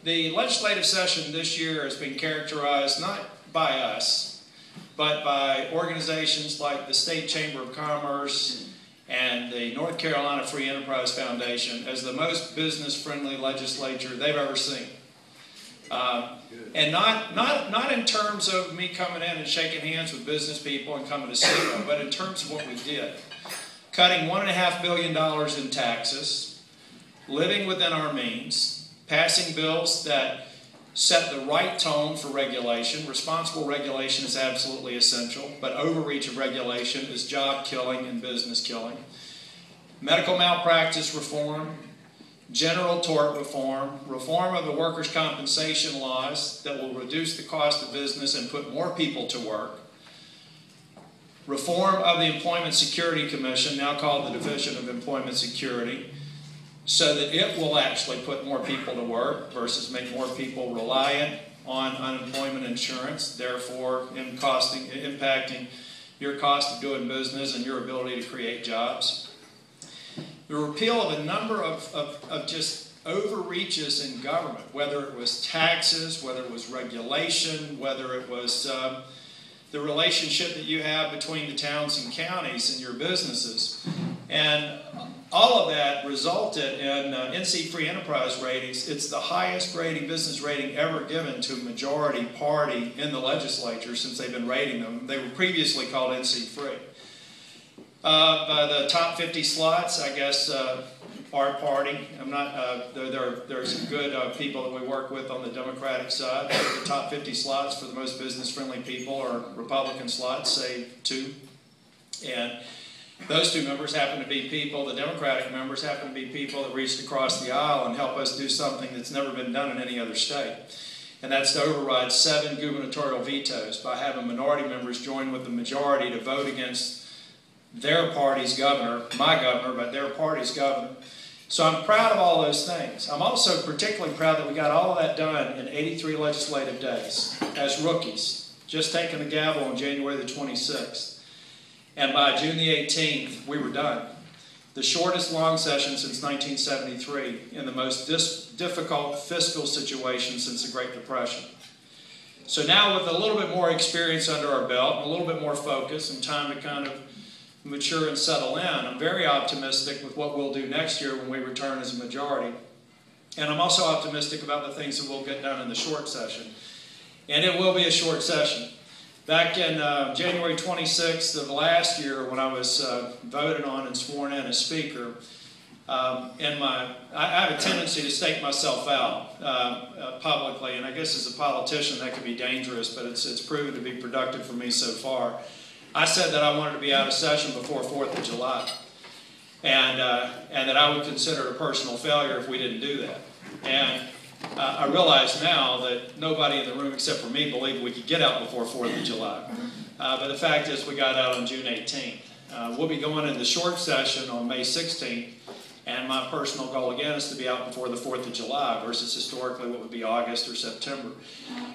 The legislative session this year has been characterized not by us, but by organizations like the State Chamber of Commerce and the North Carolina Free Enterprise Foundation as the most business-friendly legislature they've ever seen. And not in terms of me coming in and shaking hands with business people and coming to see them, but in terms of what we did. Cutting $1.5 billion in taxes, living within our means, passing bills that set the right tone for regulation. Responsible regulation is absolutely essential, but overreach of regulation is job killing and business killing. Medical malpractice reform, general tort reform, reform of the workers' compensation laws that will reduce the cost of business and put more people to work, reform of the Employment Security Commission, now called the Division of Employment Security, so that it will actually put more people to work versus make more people reliant on unemployment insurance, therefore impacting your cost of doing business and your ability to create jobs. The repeal of a number of just overreaches in government, whether it was taxes, whether it was regulation, whether it was the relationship that you have between the towns and counties and your businesses. And all of that resulted in NC Free Enterprise ratings. It's the highest rating, business rating ever given to a majority party in the legislature since they've been rating them. They were previously called NC Free. By the top 50 slots, I guess our party, there are some good people that we work with on the Democratic side. The top 50 slots for the most business-friendly people are Republican slots, say 2. And those 2 members happen to be people, the Democratic members happen to be people that reached across the aisle and help us do something that's never been done in any other state. And that's to override 7 gubernatorial vetoes by having minority members join with the majority to vote against their party's governor, my governor, but their party's governor. So I'm proud of all those things. I'm also particularly proud that we got all of that done in 83 legislative days as rookies, just taking the gavel on January the 26th. And by June the 18th, we were done. The shortest long session since 1973 in the most difficult fiscal situation since the Great Depression. So now with a little bit more experience under our belt, and a little bit more focus and time to kind of mature and settle in, I'm very optimistic with what we'll do next year when we return as a majority. And I'm also optimistic about the things that we'll get done in the short session. And it will be a short session. Back in January 26th of last year, when I was voted on and sworn in as Speaker, I have a tendency to stake myself out publicly, and I guess as a politician that can be dangerous, but it's proven to be productive for me so far. I said that I wanted to be out of session before 4th of July, and that I would consider it a personal failure if we didn't do that. And I realize now that nobody in the room except for me believed we could get out before 4th of July. But the fact is we got out on June 18th. We'll be going into short session on May 16th, and my personal goal again is to be out before the 4th of July versus historically what would be August or September.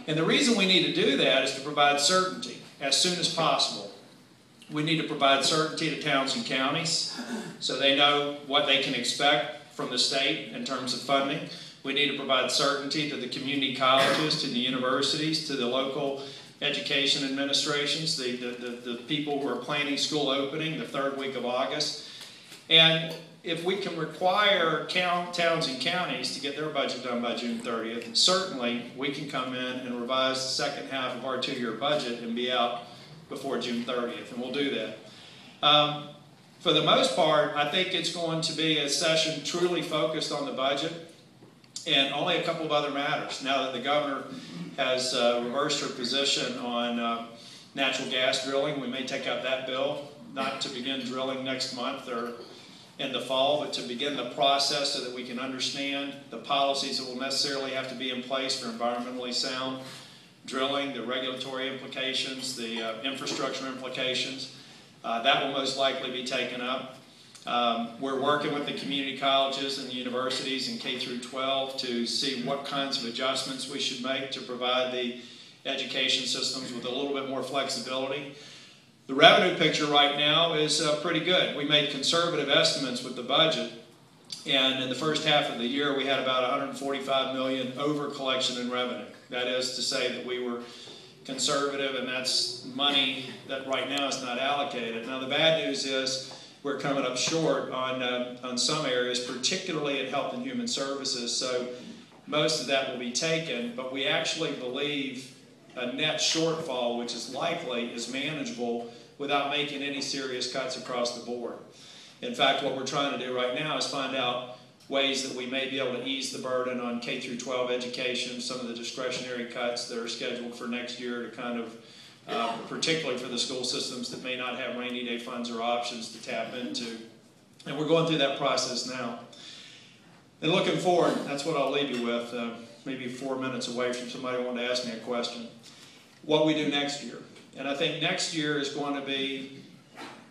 And the reason we need to do that is to provide certainty as soon as possible. We need to provide certainty to towns and counties so they know what they can expect from the state in terms of funding. We need to provide certainty to the community colleges, to the universities, to the local education administrations, the people who are planning school opening the 3rd week of August. And if we can require towns and counties to get their budget done by June 30th, certainly we can come in and revise the second half of our 2-year budget and be out before June 30th, and we'll do that. For the most part, I think it's going to be a session truly focused on the budget and only a couple of other matters. Now that the governor has reversed her position on natural gas drilling, we may take out that bill, not to begin drilling next month or in the fall, but to begin the process so that we can understand the policies that will necessarily have to be in place for environmentally sound drilling, the regulatory implications, the infrastructure implications. That will most likely be taken up. We're working with the community colleges and the universities in K through 12 to see what kinds of adjustments we should make to provide the education systems with a little bit more flexibility. The revenue picture right now is pretty good. We made conservative estimates with the budget And in the first half of the year, we had about $145 million over collection and revenue. That is to say that we were conservative, and that's money that right now is not allocated. Now the bad news is we're coming up short on some areas, particularly in health and human services. So most of that will be taken, but we actually believe a net shortfall, which is likely, is manageable without making any serious cuts across the board. In fact, what we're trying to do right now is find out ways that we may be able to ease the burden on K through 12 education, some of the discretionary cuts that are scheduled for next year to kind of, particularly for the school systems that may not have rainy day funds or options to tap into. And we're going through that process now. And looking forward, that's what I'll leave you with, maybe 4 minutes away from somebody wanting to ask me a question. What we do next year. And I think next year is going to be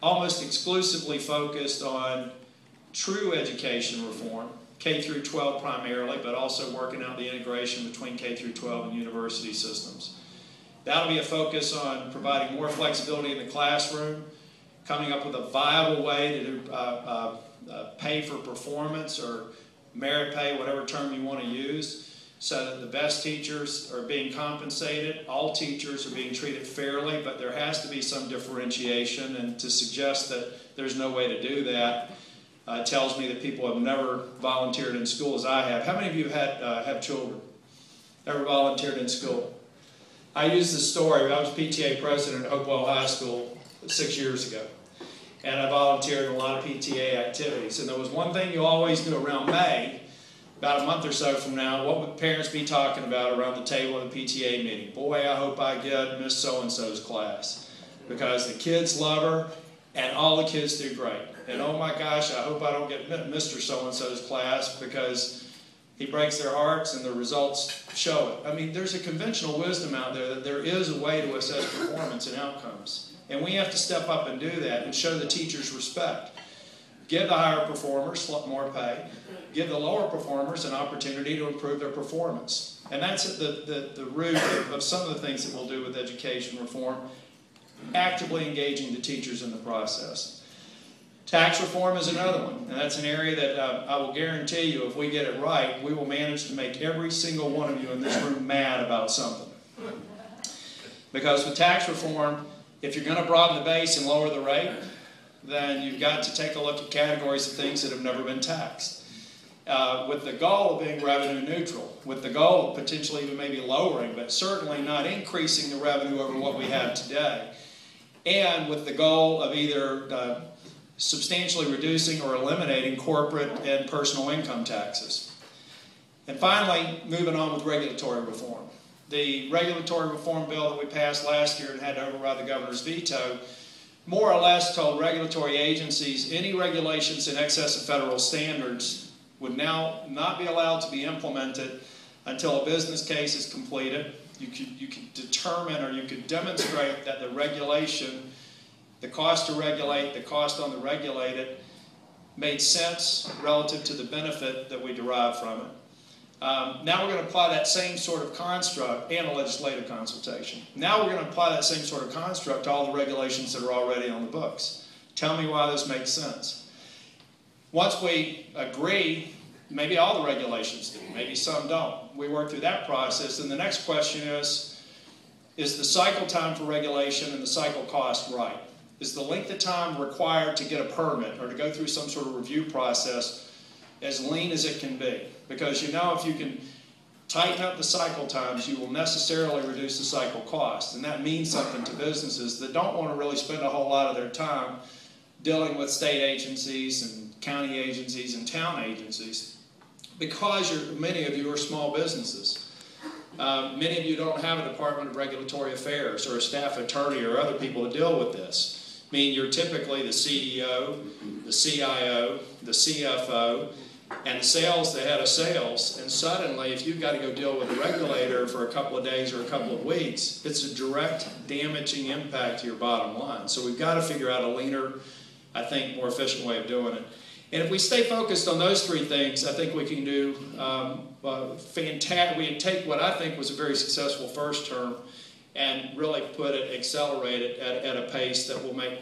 almost exclusively focused on true education reform, K through 12 primarily, but also working out the integration between K through 12 and university systems. That'll be a focus on providing more flexibility in the classroom, coming up with a viable way to do pay for performance or merit pay, whatever term you want to use, so that the best teachers are being compensated, all teachers are being treated fairly, but there has to be some differentiation, and to suggest that there's no way to do that tells me that people have never volunteered in school as I have. How many of you have children? Ever volunteered in school? I use this story. I was PTA president at Hopewell High School 6 years ago, and I volunteered in a lot of PTA activities. And there was one thing you always do around May, about a month or so from now, what would parents be talking about around the table at the PTA meeting? Boy, I hope I get Miss So-and-so's class, because the kids love her and all the kids do great. And oh my gosh, I hope I don't get Mr. So-and-so's class, because he breaks their hearts and the results show it. I mean, there's a conventional wisdom out there that there is a way to assess performance and outcomes. And we have to step up and do that and show the teachers respect. Give the higher performers more pay. Give the lower performers an opportunity to improve their performance. And that's at the root of some of the things that we'll do with education reform, actively engaging the teachers in the process. Tax reform is another one, and that's an area that I will guarantee you, if we get it right, we will manage to make every single one of you in this room mad about something. Because with tax reform, if you're going to broaden the base and lower the rate, then you've got to take a look at categories of things that have never been taxed. With the goal of being revenue neutral, with the goal of potentially even maybe lowering, but certainly not increasing the revenue over what we have today. And with the goal of either substantially reducing or eliminating corporate and personal income taxes. And finally, moving on with regulatory reform. The regulatory reform bill that we passed last year and had to override the governor's veto more or less told regulatory agencies any regulations in excess of federal standards would now not be allowed to be implemented until a business case is completed. You could determine, or you could demonstrate that the regulation, the cost to regulate, the cost on the regulated, made sense relative to the benefit that we derive from it. Now we're going to apply that same sort of construct, and a legislative consultation. Now we're going to apply that same sort of construct to all the regulations that are already on the books. Tell me why this makes sense. Once we agree, maybe all the regulations do, maybe some don't. We work through that process, and the next question is the cycle time for regulation and the cycle cost right? Is the length of time required to get a permit or to go through some sort of review process as lean as it can be? Because you know, if you can tighten up the cycle times, you will necessarily reduce the cycle cost. And that means something to businesses that don't want to really spend a whole lot of their time dealing with state agencies and county agencies and town agencies, because many of you are small businesses. Many of you don't have a Department of Regulatory Affairs or a staff attorney or other people to deal with this. I mean, you're typically the CEO, the CIO, the CFO, and the head of sales, and suddenly if you've got to go deal with a regulator for a couple of days or a couple of weeks, it's a direct damaging impact to your bottom line. So we've got to figure out a leaner, I think, more efficient way of doing it. And if we stay focused on those three things, I think we can do fantastic. We can take what I think was a very successful first term and really accelerate it at a pace that will make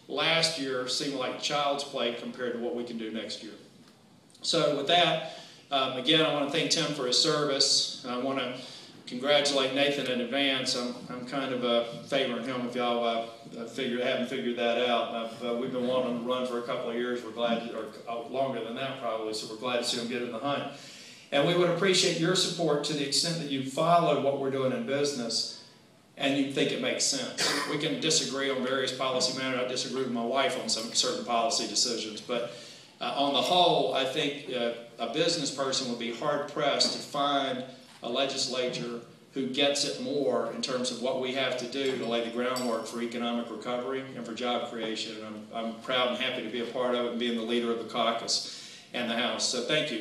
last year seem like child's play compared to what we can do next year. So with that, again, I want to thank Tim for his service. I want to congratulate Nathan in advance. I'm kind of favoring him if y'all haven't figured that out. We've been wanting him to run for a couple of years. We're glad, or longer than that probably, so we're glad to see him get in the hunt. And we would appreciate your support to the extent that you follow what we're doing in business and you think it makes sense. We can disagree on various policy matters. I disagree with my wife on some certain policy decisions, but on the whole, I think a business person would be hard-pressed to find a legislature who gets it more in terms of what we have to do to lay the groundwork for economic recovery and for job creation. And I'm proud and happy to be a part of it and being the leader of the caucus and the House. So thank you.